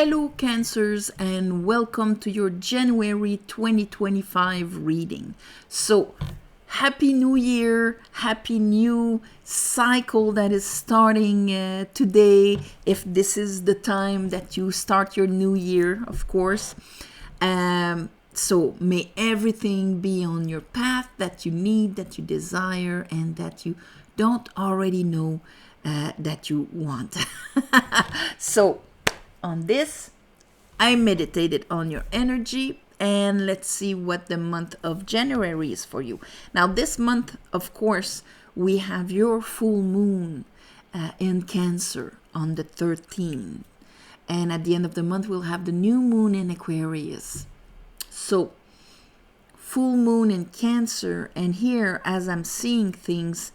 Hello Cancers and welcome to your January 2025 reading. So, Happy New Year, Happy New Cycle that is starting today, if this is the time that you start your new year, of course. So may everything be on your path that you need, that you desire, and that you don't already know that you want. So, on this, I meditated on your energy, and let's see what the month of January is for you. Now, this month, of course, we have your full moon in Cancer on the 13th. And at the end of the month, we'll have the new moon in Aquarius. So, full moon in Cancer, and here, as I'm seeing things,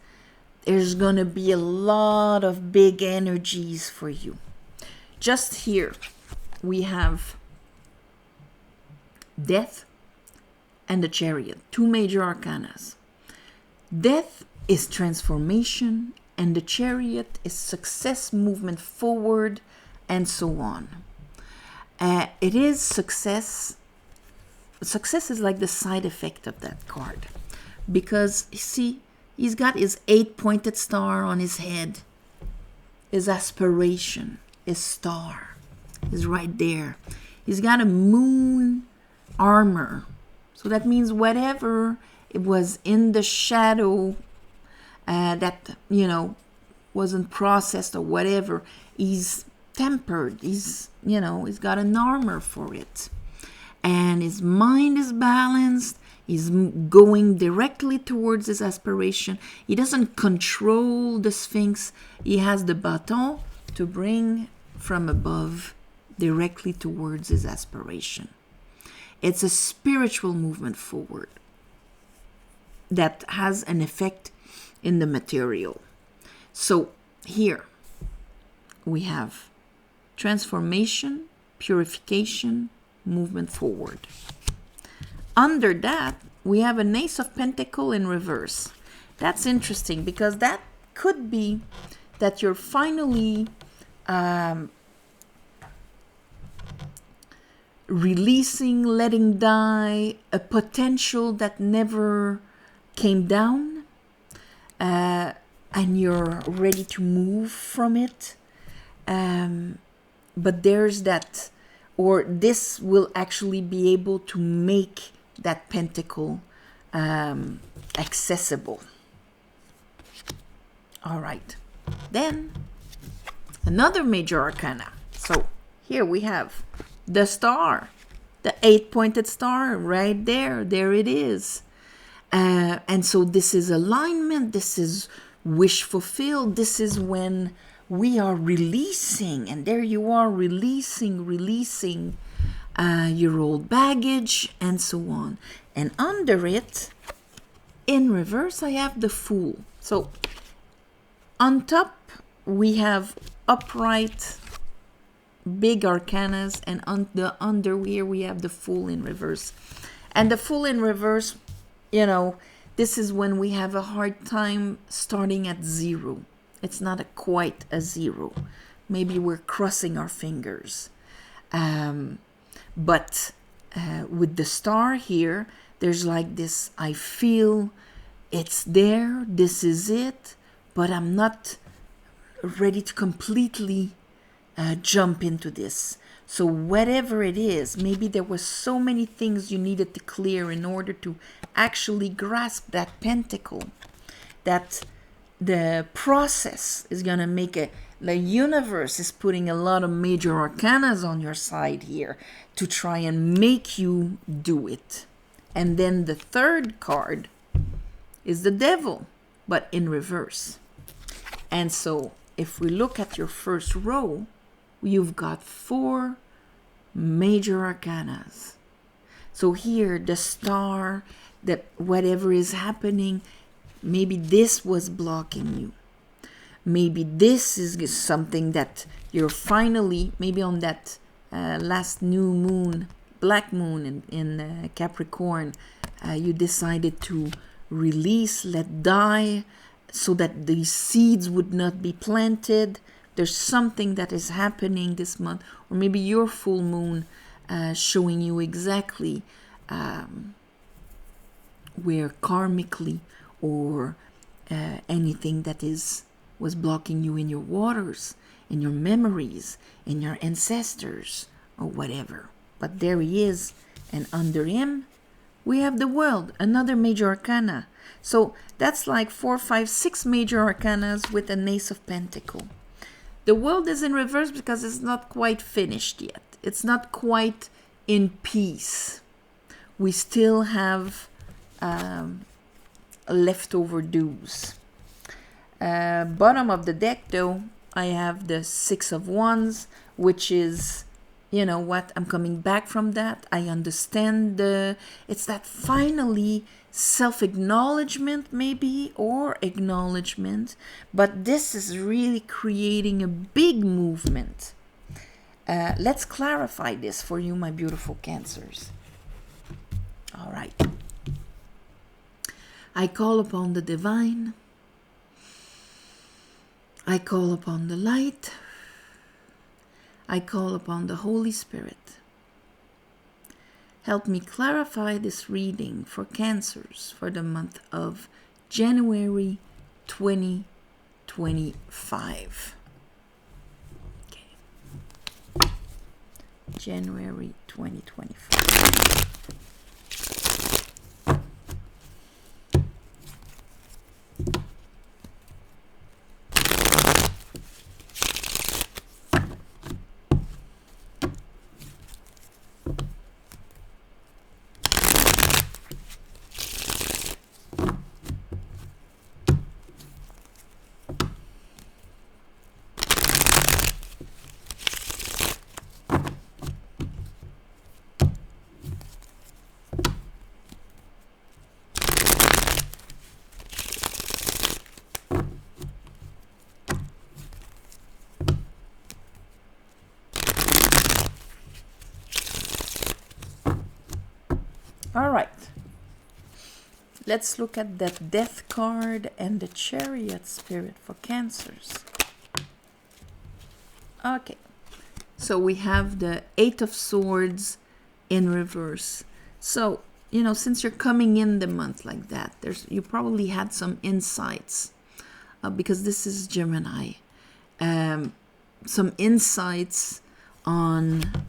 there's going to be a lot of big energies for you. Just here, we have Death and the Chariot, two major arcanas. Death is transformation, and the Chariot is success, movement forward, and so on. It is success. Success is like the side effect of that card. Because, you see, he's got his 8-pointed star on his head. His aspiration. His star is right there. He's got a moon armor. So that means whatever it was in the shadow that, wasn't processed or whatever, he's tempered. He's got an armor for it. And his mind is balanced. He's going directly towards his aspiration. He doesn't control the Sphinx. He has the baton to bring from above directly towards his aspiration. It's a spiritual movement forward that has an effect in the material. So here we have transformation, purification, movement forward. Under that, we have an Ace of Pentacles in reverse. That's interesting because that could be that you're finally releasing, letting die a potential that never came down, and you're ready to move from it. But there's that, or this will actually be able to make that pentacle accessible. All right. Then another major arcana. So here we have the star, the 8-pointed star right there. There it is. And so this is alignment. This is wish fulfilled. This is when we are releasing. And there you are, releasing your old baggage and so on. And under it, in reverse, I have the Fool. So on top, we have upright big arcanas, and under here we have the Fool in reverse. And the Fool in reverse, this is when we have a hard time starting at zero. It's not quite a zero. Maybe we're crossing our fingers. But with the star here, there's like this, I feel it's there, this is it, but I'm not ready to completely jump into this. So whatever it is, maybe there was so many things you needed to clear in order to actually grasp that pentacle, that the process is going to make it. The universe is putting a lot of major arcanas on your side here to try and make you do it. And then the third card is the Devil, but in reverse. And so if we look at your first row, you've got 4 major arcanas. So here, the star, that whatever is happening, maybe this was blocking you. Maybe this is something that you're finally, maybe on that last new moon, black moon in Capricorn, you decided to release, let die, so that these seeds would not be planted. There's something that is happening this month, or maybe your full moon showing you exactly where karmically or anything that was blocking you in your waters, in your memories, in your ancestors, or whatever. But there he is, and under him we have the world, another major arcana. So that's like 4, 5, 6 major arcanas with an ace of pentacle. The world is in reverse because it's not quite finished yet. It's not quite in peace. We still have leftover dues. Bottom of the deck, though, I have the 6 of Wands, which is, you know what, I'm coming back from that. I understand it's that finally self-acknowledgement maybe, or acknowledgement, but this is really creating a big movement. Let's clarify this for you, my beautiful Cancers. All right. I call upon the divine. I call upon the light. I call upon the Holy Spirit. Help me clarify this reading for Cancers for the month of January 2025. Okay. January 2025. All right, let's look at that Death card and the Chariot spirit for Cancers. Okay, so we have the 8 of Swords in reverse. So, you know, since you're coming in the month like that, you probably had some insights because this is Gemini. Some insights on,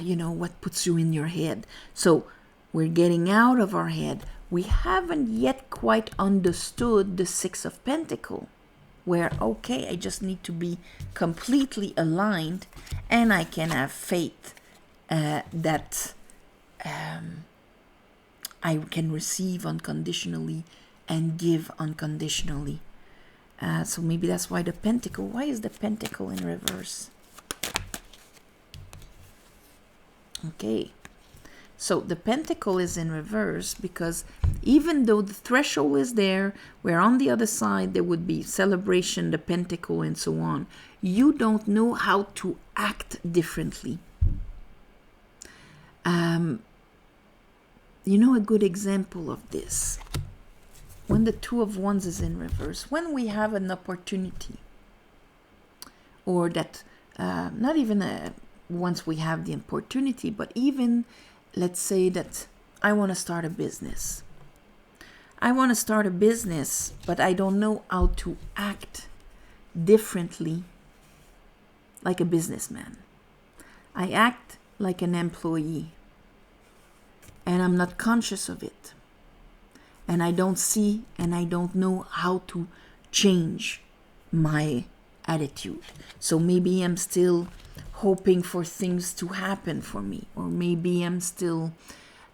you know, what puts you in your head. So we're getting out of our head. We haven't yet quite understood the 6 of Pentacles, where, okay, I just need to be completely aligned and I can have faith that I can receive unconditionally and give unconditionally. So maybe that's why the Pentacle, why is the Pentacle in reverse? Okay. So the Pentacle is in reverse because even though the threshold is there, where on the other side there would be celebration, the Pentacle, and so on, you don't know how to act differently. You know, a good example of this, when the 2 of Wands is in reverse, when we have an opportunity, or that not even once we have the opportunity, but even let's say that I want to start a business. I want to start a business, but I don't know how to act differently like a businessman. I act like an employee, and I'm not conscious of it. And I don't see and I don't know how to change my attitude. So maybe I'm still hoping for things to happen for me, or maybe I'm still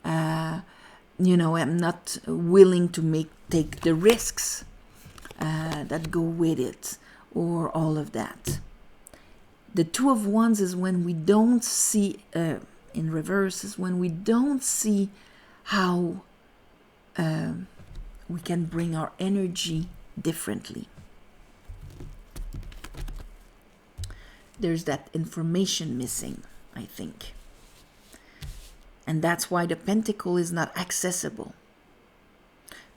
I'm not willing to take the risks that go with it, or all of that. The 2 of Wands is when we don't see, in reverse, is when we don't see how we can bring our energy differently. There's that information missing, I think. And that's why the Pentacle is not accessible.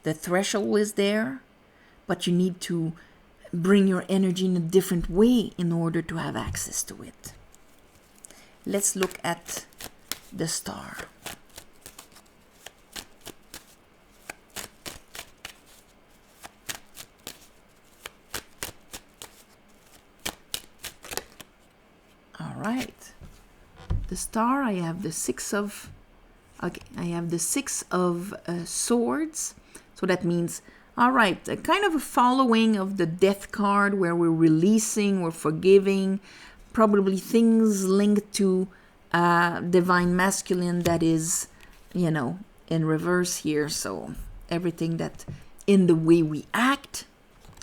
The threshold is there, but you need to bring your energy in a different way in order to have access to it. Let's look at the star. All right. The star, I have the six of swords. So that means, all right, a kind of a following of the death card where we're releasing, we're forgiving, probably things linked to divine masculine that is, in reverse here. So everything that in the way we act,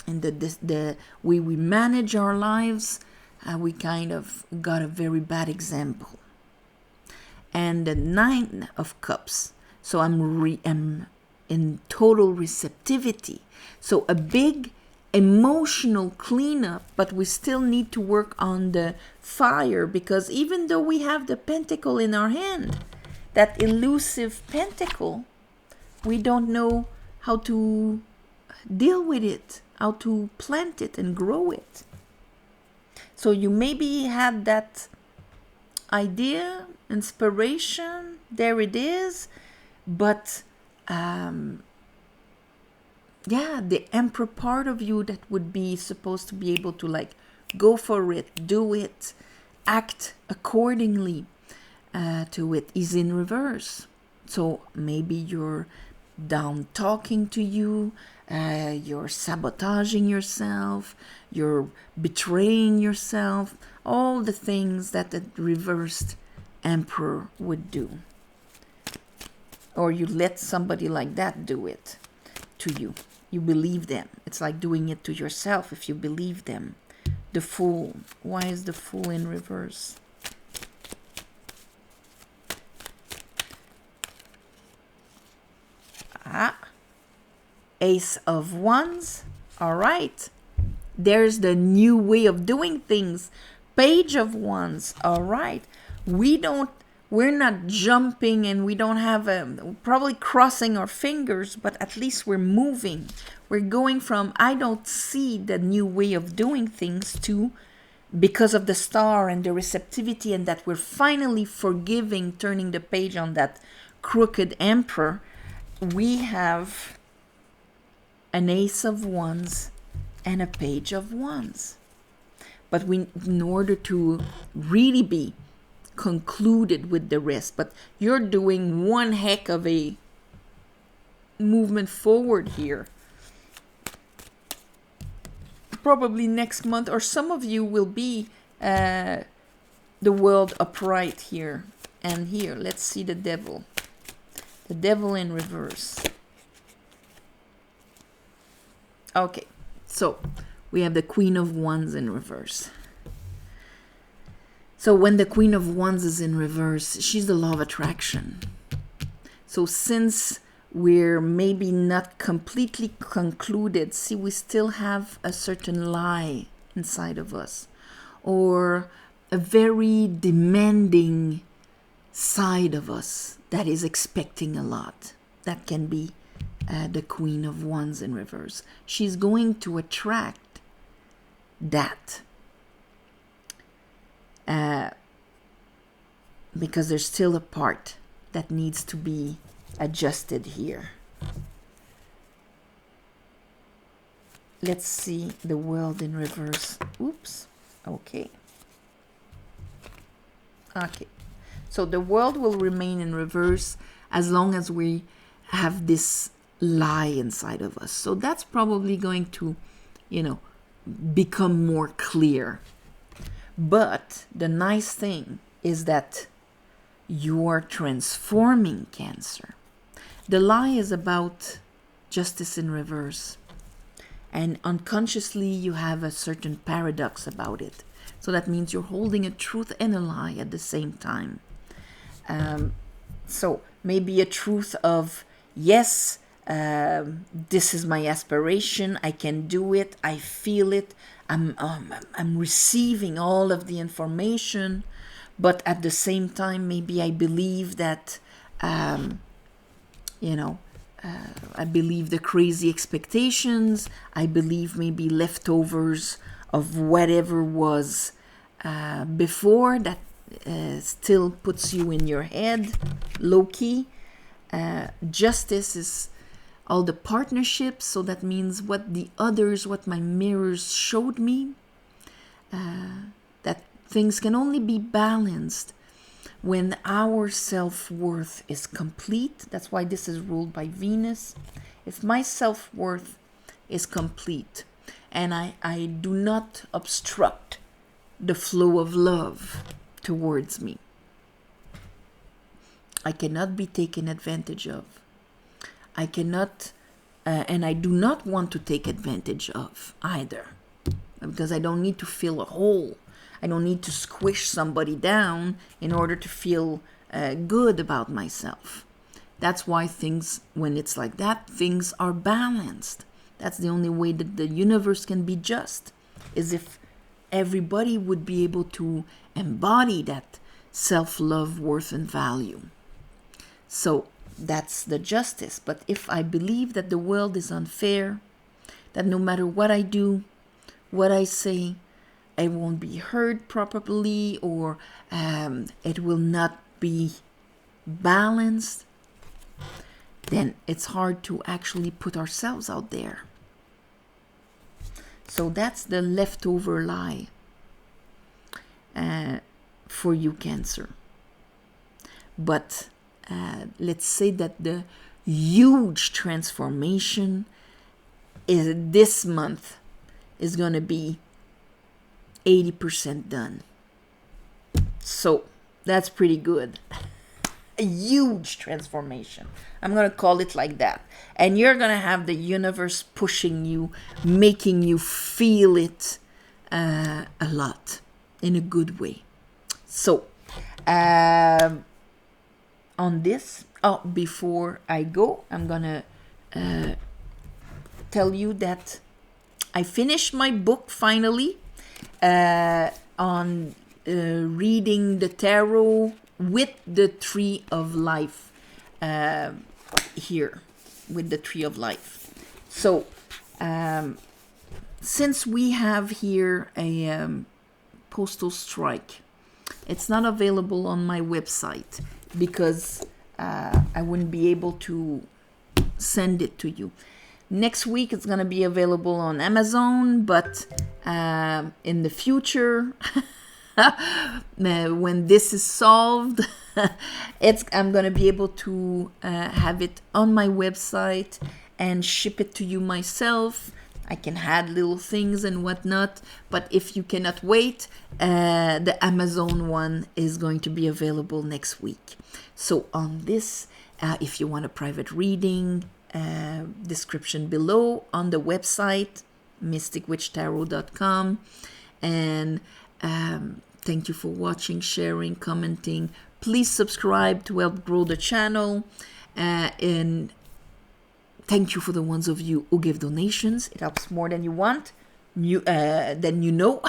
in the way we manage our lives, we kind of got a very bad example. And the 9 of Cups. So I'm in total receptivity. So a big emotional cleanup, but we still need to work on the fire, because even though we have the pentacle in our hand, that elusive pentacle, we don't know how to deal with it, how to plant it and grow it. So you maybe had that idea, inspiration, there it is, but the emperor part of you that would be supposed to be able to like go for it, do it, act accordingly to it is in reverse. So maybe you're down talking to you, you're sabotaging yourself, you're betraying yourself, all the things that the reversed emperor would do. Or you let somebody like that do it to you. You believe them. It's like doing it to yourself if you believe them. The Fool. Why is the Fool in reverse? Ace of Wands. All right. There's the new way of doing things. Page of Wands. All right. We're not jumping and we don't have probably crossing our fingers, but at least we're moving. We're going from I don't see the new way of doing things to, because of the star and the receptivity and that we're finally forgiving, turning the page on that crooked emperor, we have an Ace of Wands and a Page of Wands. But in order to really be concluded with the rest, but you're doing one heck of a movement forward here. Probably next month, or some of you will be the world upright here and here. Let's see the Devil. The Devil in reverse. Okay, so we have the Queen of Wands in reverse. So when the Queen of Wands is in reverse, she's the law of attraction. So since we're maybe not completely concluded, see, we still have a certain lie inside of us, or a very demanding side of us that is expecting a lot. That can be the Queen of Wands in reverse. She's going to attract that. Because there's still a part that needs to be adjusted here. Let's see the World in reverse. Oops. Okay. So the World will remain in reverse as long as we have this lie inside of us. So that's probably going to, become more clear. But the nice thing is that you are transforming Cancer. The lie is about Justice in reverse. And unconsciously you have a certain paradox about it. So that means you're holding a truth and a lie at the same time. So maybe a truth of, yes, this is my aspiration, I can do it, I feel it, I'm receiving all of the information, but at the same time maybe I believe that I believe the crazy expectations. I believe maybe leftovers of whatever was before that still puts you in your head, low key. Justice is all the partnerships, so that means what the others, what my mirrors showed me, that things can only be balanced when our self-worth is complete. That's why this is ruled by Venus. If my self-worth is complete and I do not obstruct the flow of love towards me, I cannot be taken advantage of. I cannot, and I do not want to take advantage of either, because I don't need to fill a hole. I don't need to squish somebody down in order to feel good about myself. That's why things, when it's like that, things are balanced. That's the only way that the universe can be just, is if everybody would be able to embody that self-love, worth, and value. So that's the justice. But if I believe that the world is unfair, that no matter what I do, what I say, I won't be heard properly, or it will not be balanced, then it's hard to actually put ourselves out there. So that's the leftover lie for you, Cancer. But let's say that the huge transformation is this month is going to be 80% done. So that's pretty good. A huge transformation. I'm going to call it like that. And you're going to have the universe pushing you, making you feel it a lot in a good way. So, on this, before I go, I'm going to tell you that I finished my book finally on reading the tarot with the Tree of Life here, with the Tree of Life. So, since we have here a postal strike, it's not available on my website because I wouldn't be able to send it to you. Next week it's going to be available on Amazon, but in the future, when this is solved, I'm going to be able to have it on my website and ship it to you myself. I can add little things and whatnot, but if you cannot wait, the Amazon one is going to be available next week. So on this, if you want a private reading, description below on the website, mysticwitchtarot.com. And thank you for watching, sharing, commenting. Please subscribe to help grow the channel. And thank you for the ones of you who give donations. It helps more than you want. Than you know.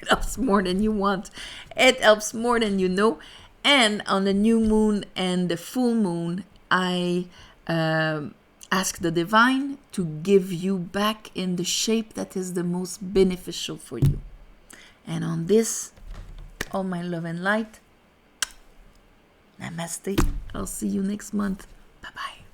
It helps more than you want. It helps more than you know. And on the new moon and the full moon, I ask the divine to give you back in the shape that is the most beneficial for you. And on this, all my love and light. Namaste. I'll see you next month. Bye-bye.